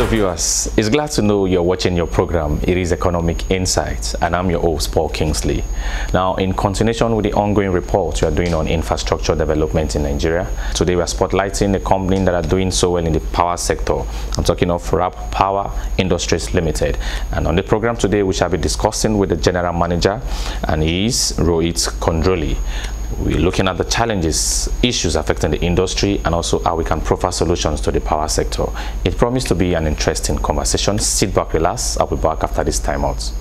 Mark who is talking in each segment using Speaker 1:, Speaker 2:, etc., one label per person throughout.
Speaker 1: viewers, it's glad to know you're watching your program. It is Economic Insights, and I'm your host, Paul Kingsley. Now, in continuation with the ongoing report we are doing on infrastructure development in Nigeria, today we are spotlighting a company that are doing so well in the power sector. I'm talking of RAP Power Industries Limited. And on the program today, we shall be discussing with the general manager, and he is Rohit Kondroli. We're looking at the challenges, issues affecting the industry, and also how we can provide solutions to the power sector. It promised to be an interesting conversation. Sit back, relax. I'll be back after this time out.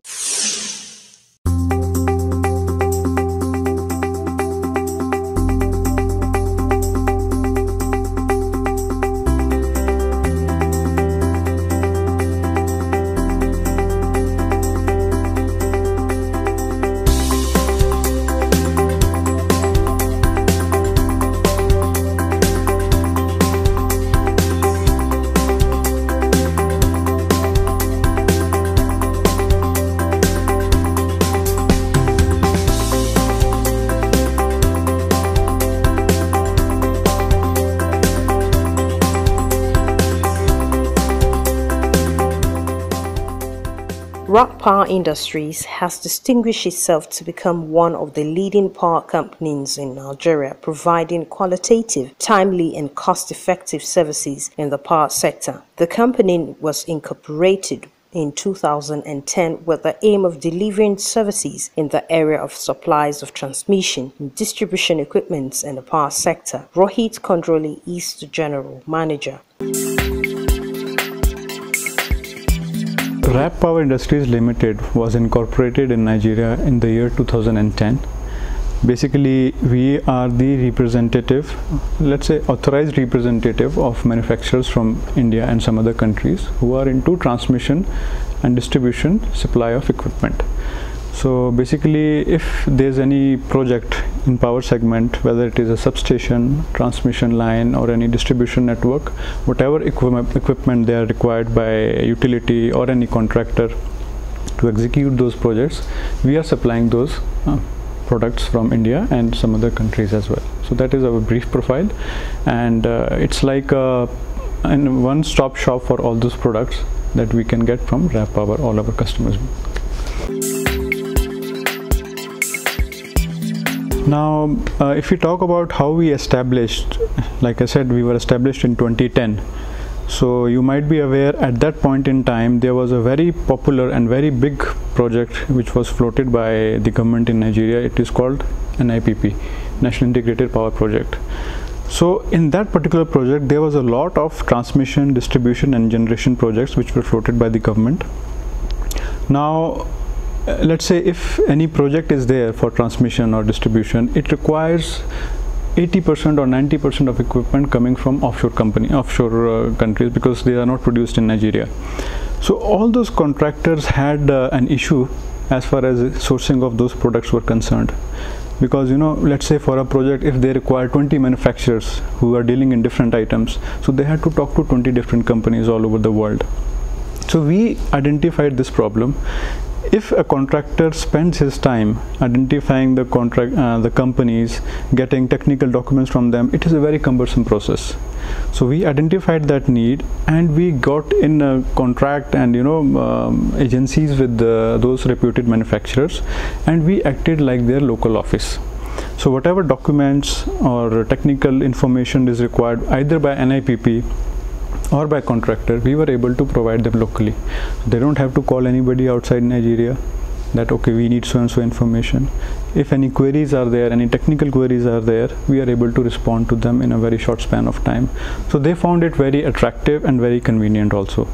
Speaker 2: RAP Power Industries has distinguished itself to become one of the leading power companies in Nigeria, providing qualitative, timely and cost-effective services in the power sector. The company was incorporated in 2010 with the aim of delivering services in the area of supplies of transmission and distribution equipment in the power sector. Rohit Kondroli is the general manager.
Speaker 3: RAP Power Industries Limited was incorporated in Nigeria in the year 2010. Basically, we are the representative, let's say authorized representative of manufacturers from India and some other countries who are into transmission and distribution supply of equipment. So basically, if there's any project in power segment, whether it is a substation, transmission line or any distribution network, whatever equipment they are required by a utility or any contractor to execute those projects, we are supplying those products from India and some other countries as well. So that is our brief profile, and it's like a one-stop shop for all those products that we can get from RAP Power, all our customers. Now, if we talk about how we established, like I said, we were established in 2010. So you might be aware at that point in time there was a very popular and very big project which was floated by the government in Nigeria. It is called NIPP, National Integrated Power Project. So in that particular project there was a lot of transmission, distribution and generation projects which were floated by the government. Now, let's say if any project is there for transmission or distribution, it requires 80% or 90% of equipment coming from offshore countries, because they are not produced in Nigeria. So all those contractors had an issue as far as sourcing of those products were concerned, because let's say for a project, if they require 20 manufacturers who are dealing in different items, so they had to talk to 20 different companies all over the world. So we identified this problem. If a contractor spends his time identifying the companies, getting technical documents from them, it is a very cumbersome process. So we identified that need, and we got in a contract and agencies with those reputed manufacturers, and we acted like their local office. So whatever documents or technical information is required either by NIPP or by contractor, we were able to provide them locally. They don't have to call anybody outside Nigeria that okay, we need so and so information. If any queries are there, any technical queries are there, we are able to respond to them in a very short span of time. So they found it very attractive and very convenient also.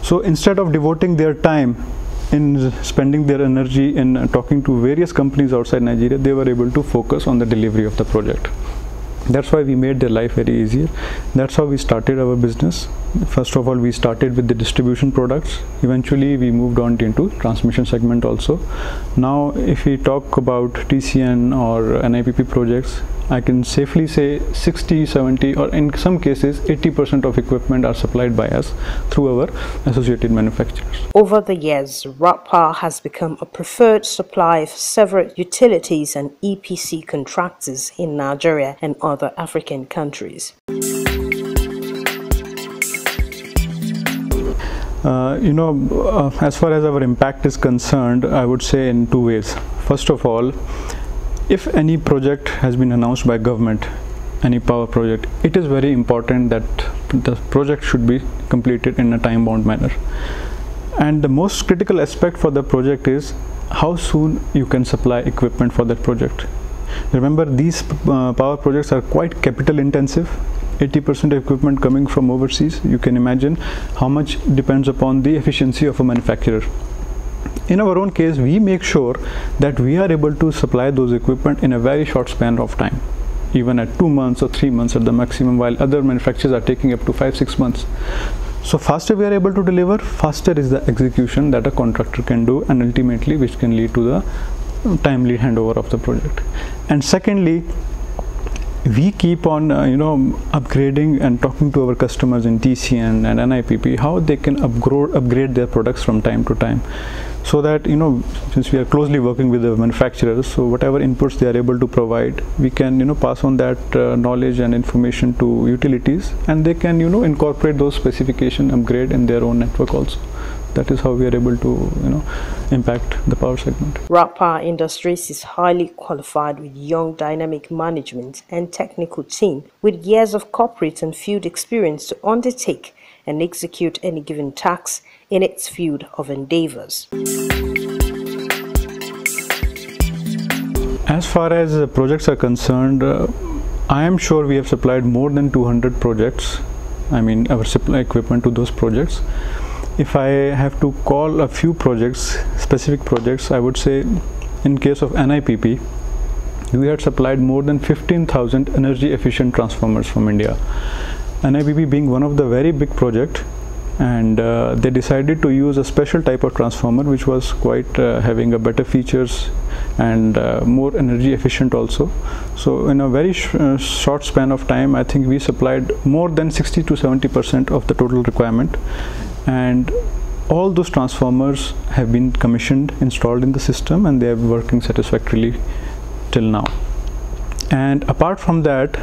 Speaker 3: So instead of devoting their time in spending their energy in talking to various companies outside Nigeria, they were able to focus on the delivery of the project. That's why we made their life very easier. That's how we started our business. First of all, we started with the distribution products. Eventually, we moved on into transmission segment also. Now, if we talk about TCN or NIPP projects, I can safely say 60, 70 or in some cases 80% of equipment are supplied by us through our associated manufacturers.
Speaker 2: Over the years, RAP Power has become a preferred supplier for several utilities and EPC contractors in Nigeria and other African countries.
Speaker 3: As far as our impact is concerned, I would say in two ways. First of all, if any project has been announced by government, any power project, it is very important that the project should be completed in a time-bound manner. And the most critical aspect for the project is how soon you can supply equipment for that project. Remember, these power projects are quite capital intensive. 80% of equipment coming from overseas. You can imagine how much depends upon the efficiency of a manufacturer. In our own case, we make sure that we are able to supply those equipment in a very short span of time, even at 2 months or 3 months at the maximum, while other manufacturers are taking up to 5-6 months. So faster we are able to deliver, faster is the execution that a contractor can do, and ultimately which can lead to the timely handover of the project. And secondly, we keep on upgrading and talking to our customers in TCN and NIPP how they can upgrade their products from time to time, so that since we are closely working with the manufacturers, so whatever inputs they are able to provide, we can pass on that knowledge and information to utilities, and they can incorporate those specification upgrade in their own network also. That is how we are able to impact the power segment.
Speaker 2: RAP Power Industries is highly qualified with young dynamic management and technical team with years of corporate and field experience to undertake and execute any given task in its field of endeavors.
Speaker 3: As far as projects are concerned, I am sure we have supplied more than 200 projects. Our supply equipment to those projects. If I have to call a few projects, specific projects, I would say in case of NIPP, we had supplied more than 15,000 energy efficient transformers from India. NIPP being one of the very big project, and they decided to use a special type of transformer which was quite having a better features and more energy efficient also. So in a very short span of time, I think we supplied more than 60 to 70% of the total requirement. And all those transformers have been commissioned, installed in the system, and they are working satisfactorily till now. And apart from that,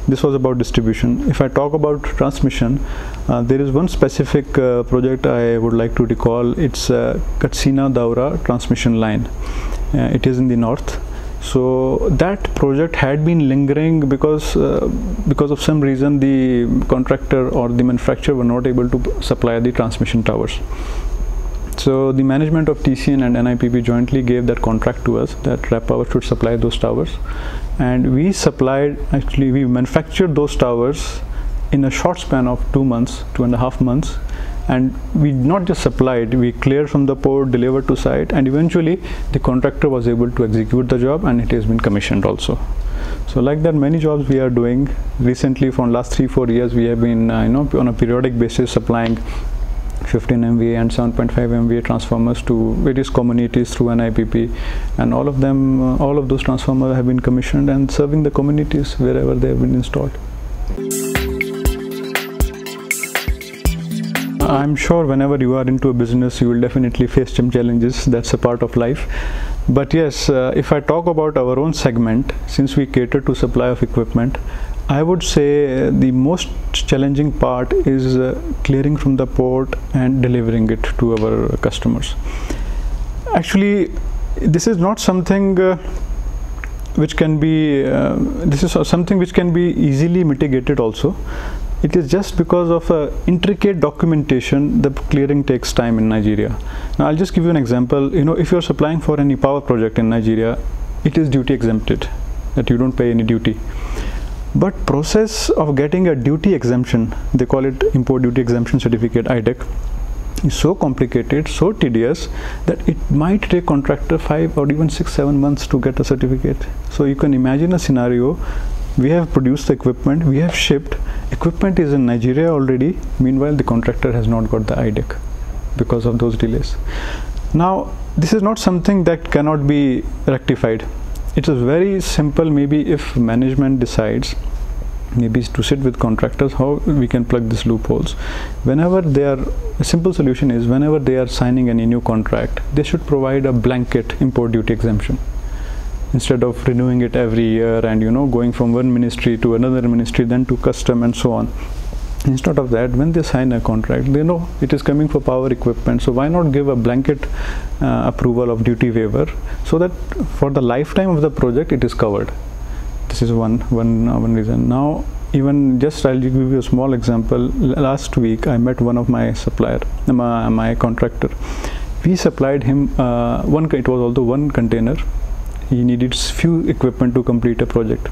Speaker 3: this was about distribution. If I talk about transmission, there is one specific project I would like to recall. It's Katsina Daura transmission line. It is in the north. So that project had been lingering because of some reason the contractor or the manufacturer were not able to supply the transmission towers. So the management of TCN and NIPP jointly gave that contract to us that RAP Power should supply those towers, and we manufactured those towers in a short span of 2 months, 2.5 months. And we not just supplied, we cleared from the port, delivered to site, and eventually the contractor was able to execute the job, and it has been commissioned also. So like that, many jobs we are doing recently. For the last 3-4 years we have been on a periodic basis supplying 15 MVA and 7.5 MVA transformers to various communities through NIPP, and all of those transformers have been commissioned and serving the communities wherever they have been installed. I'm sure whenever you are into a business, you will definitely face some challenges. That's a part of life. But yes, if I talk about our own segment, since we cater to supply of equipment, I would say the most challenging part is clearing from the port and delivering it to our customers. Actually, this is not something which can be something which can be easily mitigated also. It is just because of intricate documentation, the clearing takes time in Nigeria. Now I'll just give you an example. If you're supplying for any power project in Nigeria, it is duty exempted, that you don't pay any duty. But process of getting a duty exemption, they call it import duty exemption certificate, IDEC, is so complicated, so tedious, that it might take contractor 5 or even 6-7 months to get a certificate. So you can imagine a scenario. We have produced the equipment, we have shipped, equipment is in Nigeria already, meanwhile the contractor has not got the IDEC because of those delays. Now this is not something that cannot be rectified. It is very simple. Maybe if management decides maybe to sit with contractors, how we can plug these loopholes. Whenever a simple solution is, whenever they are signing any new contract, they should provide a blanket import duty exemption, instead of renewing it every year and going from one ministry to another ministry, then to custom and so on. Instead of that, when they sign a contract, they know it is coming for power equipment, so why not give a blanket approval of duty waiver, so that for the lifetime of the project it is covered. This is one reason. Now, even just I'll give you a small example. Last week I met one of my supplier, my contractor. We supplied him it was also one container. He needed few equipment to complete a project.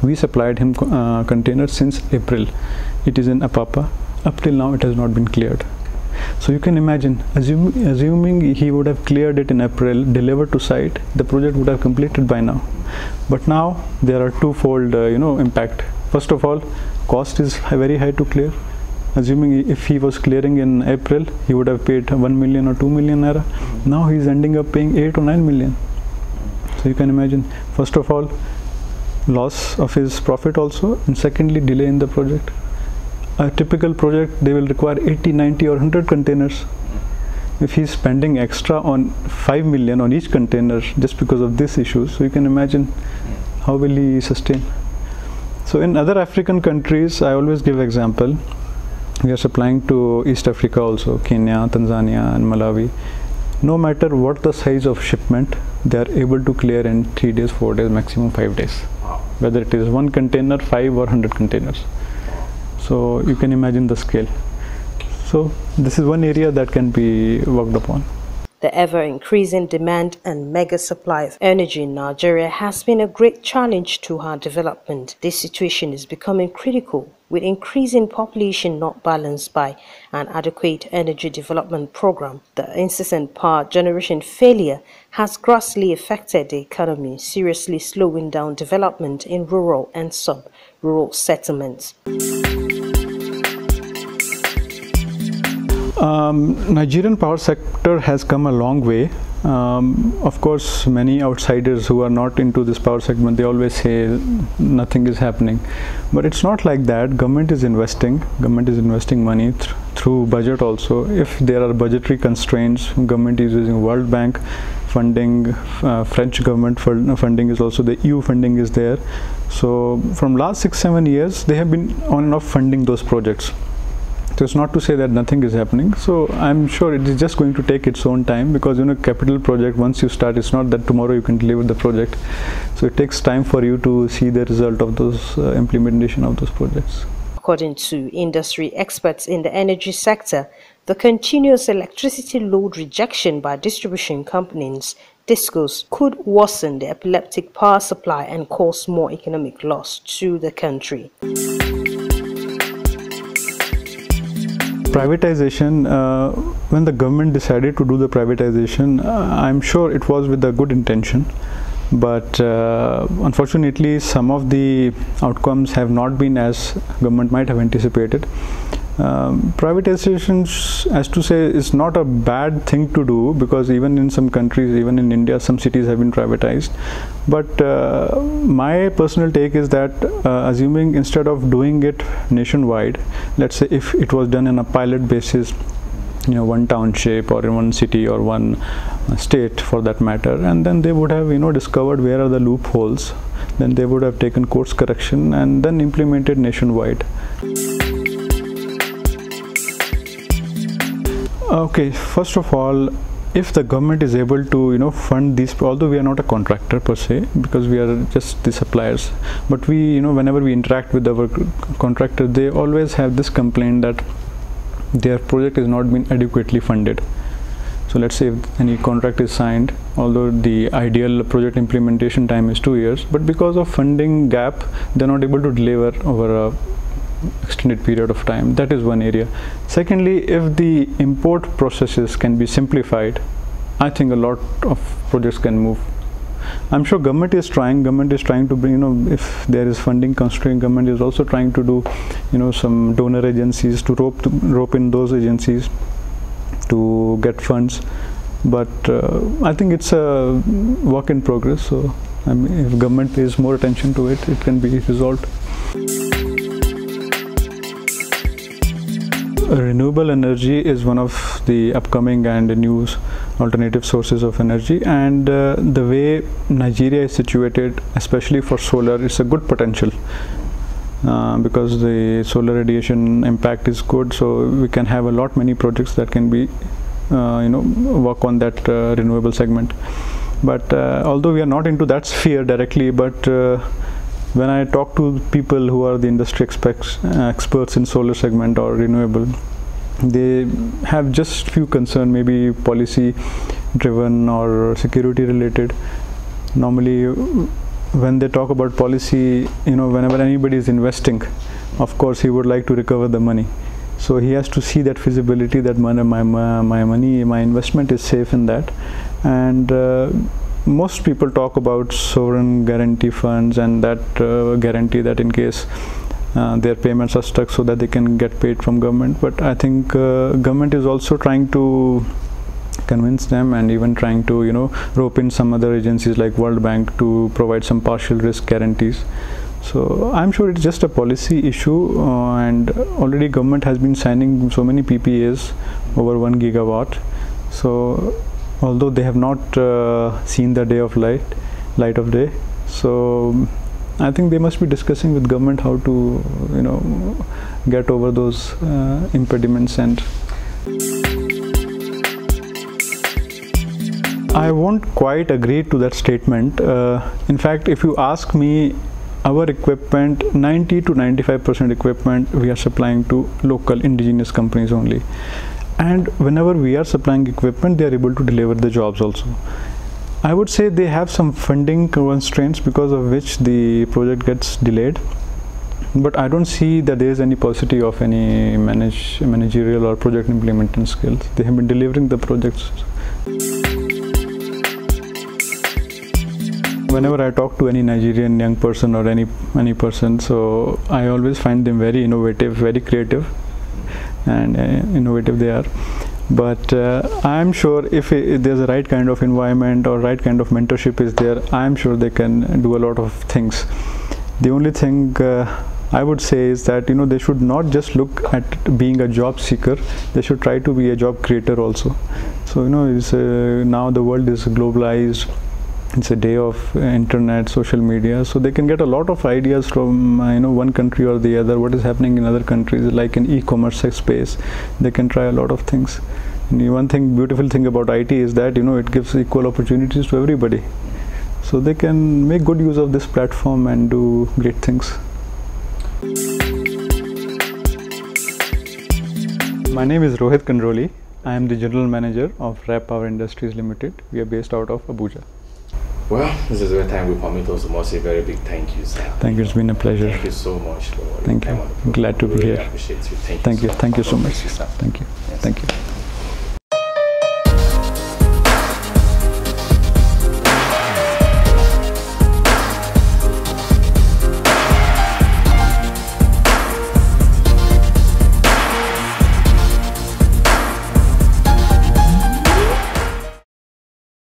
Speaker 3: We supplied him containers since April. It is in Apapa. Up till now it has not been cleared. So you can imagine, assuming he would have cleared it in April, delivered to site, the project would have completed by now. But now there are twofold impact. First of all, cost is very high to clear. Assuming if he was clearing in April, he would have paid 1 million or 2 million naira. Now he is ending up paying 8 or 9 million. So you can imagine, first of all, loss of his profit also, and secondly, delay in the project. A typical project, they will require 80, 90 or 100 containers. If he's spending extra on 5 million on each container just because of this issue, so you can imagine how will he sustain. So in other African countries, I always give example. We are supplying to East Africa also, Kenya, Tanzania and Malawi. No matter what the size of shipment, they are able to clear in 3 days, 4 days, maximum 5 days. Whether it is 1 container, 5 or 100 containers. So you can imagine the scale. So this is one area that can be worked upon.
Speaker 2: The ever-increasing demand and mega supply of energy in Nigeria has been a great challenge to our development. This situation is becoming critical, with increasing population not balanced by an adequate energy development program. The incessant power generation failure has grossly affected the economy, seriously slowing down development in rural and sub-rural settlements.
Speaker 3: Nigerian power sector has come a long way. Of course, many outsiders who are not into this power segment, they always say nothing is happening, but it's not like that. Government is investing money through budget also. If there are budgetary constraints, government is using World Bank funding, French government funding is also, the EU funding is there. So from last 6-7 years, they have been on and off funding those projects. So it's not to say that nothing is happening. So I'm sure it is just going to take its own time, because capital project, once you start, it's not that tomorrow you can deliver the project. So it takes time for you to see the result of those implementation of those projects.
Speaker 2: According to industry experts in the energy sector, the continuous electricity load rejection by distribution companies, DISCOs, could worsen the epileptic power supply and cause more economic loss to the country.
Speaker 3: Privatization, when the government decided to do the privatization, I'm sure it was with a good intention, but unfortunately some of the outcomes have not been as government might have anticipated. Privatization, as to say, is not a bad thing to do, because even in some countries, even in India, some cities have been privatized. But my personal take is that assuming instead of doing it nationwide, let's say if it was done on a pilot basis, one township or in one city or one state for that matter, and then they would have discovered where are the loopholes, then they would have taken course correction and then implemented nationwide. Okay, first of all, if the government is able to fund these, although we are not a contractor per se, because we are just the suppliers, but we whenever we interact with our contractor, they always have this complaint that their project is not being adequately funded. So let's say if any contract is signed, although the ideal project implementation time is 2 years, but because of funding gap, they're not able to deliver over a extended period of time. That is one area. Secondly, if the import processes can be simplified, I think a lot of projects can move. I'm sure government is trying to bring, if there is funding constraint, government is also trying to do some donor agencies to rope in those agencies to get funds, but I think it's a work in progress. So if government pays more attention to it, it can be resolved. Renewable energy is one of the upcoming and new alternative sources of energy, and the way Nigeria is situated, especially for solar, it's a good potential. because the solar radiation impact is good, so we can have a lot many projects that can be work on that renewable segment. But although we are not into that sphere directly, but when I talk to people who are the industry experts in solar segment or renewable, they have just few concern, maybe policy driven or security related. Normally when they talk about policy, whenever anybody is investing, of course he would like to recover the money. So he has to see that feasibility, that my money, my investment is safe in that. And most people talk about sovereign guarantee funds and that guarantee that in case their payments are stuck, so that they can get paid from government. But I think government is also trying to convince them, and even trying to rope in some other agencies like World Bank to provide some partial risk guarantees. So I'm sure it's just a policy issue, and already government has been signing so many PPAs over 1 gigawatt. So although they have not seen the day of light of day, so I think they must be discussing with government how to get over those impediments. And I won't quite agree to that statement. In fact, if you ask me, our equipment, 90 to 95% equipment we are supplying to local indigenous companies only. And whenever we are supplying equipment, they are able to deliver the jobs also. I would say they have some funding constraints because of which the project gets delayed. But I don't see that there is any paucity of any managerial or project implementation skills. They have been delivering the projects. Whenever I talk to any Nigerian young person or any person, so I always find them very innovative, very creative, and innovative they are. But I'm sure if there's a right kind of environment or right kind of mentorship is there, I'm sure they can do a lot of things. The only thing I would say is that they should not just look at being a job seeker, they should try to be a job creator also. So now the world is globalized. It's a day of internet, social media, so they can get a lot of ideas from one country or the other, what is happening in other countries, like in e-commerce space. They can try a lot of things. And one beautiful thing about IT is that it gives equal opportunities to everybody. So they can make good use of this platform and do great things. My name is Rohit Kandroli. I am the General Manager of RAP Power Industries Limited. We are based out of Abuja.
Speaker 1: Well, this is the time we permit us to say a very big thank you, sir.
Speaker 3: Thank you, it's been a pleasure.
Speaker 1: Thank you so much for
Speaker 3: Thank you. Glad to be here.
Speaker 1: Appreciate you.
Speaker 3: Thank you. Thank you so much.
Speaker 1: Thank you, sir.
Speaker 3: Thank you.
Speaker 1: Yes.
Speaker 3: Thank you.